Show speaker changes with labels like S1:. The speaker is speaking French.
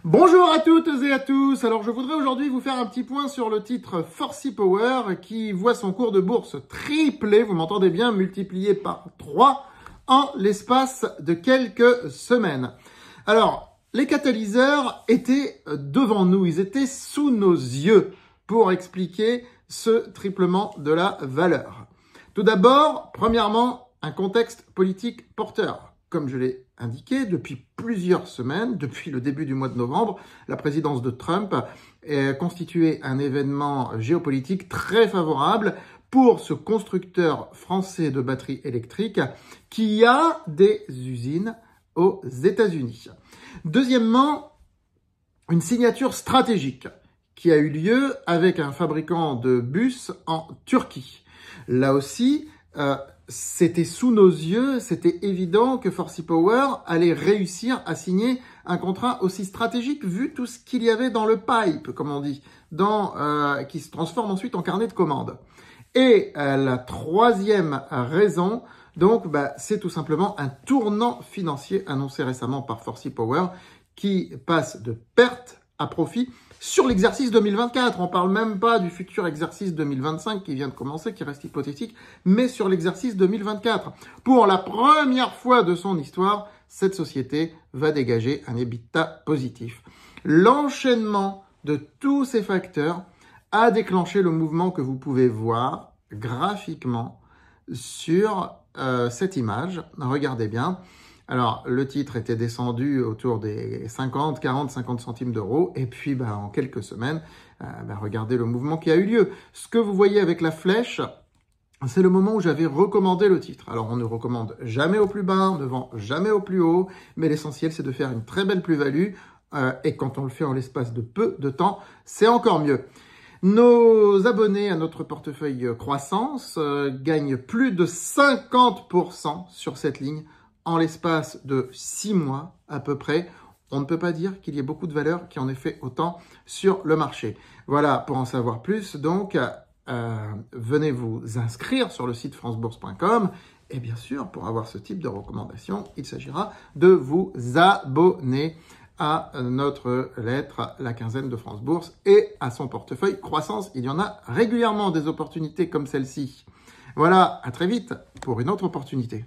S1: Bonjour à toutes et à tous. Alors je voudrais aujourd'hui vous faire un petit point sur le titre Forsy Power qui voit son cours de bourse tripler, vous m'entendez bien, multiplié par 3 en l'espace de quelques semaines. Alors, les catalyseurs étaient devant nous, ils étaient sous nos yeux pour expliquer ce triplement de la valeur. Tout d'abord, premièrement, un contexte politique porteur. Comme je l'ai indiqué, depuis plusieurs semaines, depuis le début du mois de novembre, la présidence de Trump a constitué un événement géopolitique très favorable pour ce constructeur français de batteries électriques qui a des usines aux États-Unis. Deuxièmement, une signature stratégique qui a eu lieu avec un fabricant de bus en Turquie. Là aussi, c'était sous nos yeux, c'était évident que Forsy Power allait réussir à signer un contrat aussi stratégique vu tout ce qu'il y avait dans le pipe, comme on dit, qui se transforme ensuite en carnet de commandes. Et la troisième raison, donc, c'est tout simplement un tournant financier annoncé récemment par Forsy Power qui passe de perte à profit sur l'exercice 2024. On parle même pas du futur exercice 2025 qui vient de commencer, qui reste hypothétique, mais sur l'exercice 2024. Pour la première fois de son histoire, cette société va dégager un EBITDA positif. L'enchaînement de tous ces facteurs a déclenché le mouvement que vous pouvez voir graphiquement sur cette image. Regardez bien. Alors, le titre était descendu autour des 50 centimes d'euros. Et puis, en quelques semaines, regardez le mouvement qui a eu lieu. Ce que vous voyez avec la flèche, c'est le moment où j'avais recommandé le titre. Alors, on ne recommande jamais au plus bas, on ne vend jamais au plus haut. Mais l'essentiel, c'est de faire une très belle plus-value. Et quand on le fait en l'espace de peu de temps, c'est encore mieux. Nos abonnés à notre portefeuille croissance gagnent plus de 50% sur cette ligne en l'espace de 6 mois à peu près. On ne peut pas dire qu'il y ait beaucoup de valeurs qui en aient fait autant sur le marché. Voilà, pour en savoir plus, donc, venez vous inscrire sur le site francebourse.com. Et bien sûr, pour avoir ce type de recommandation, il s'agira de vous abonner à notre lettre, la quinzaine de France Bourse, et à son portefeuille croissance. Il y en a régulièrement des opportunités comme celle-ci. Voilà, à très vite pour une autre opportunité.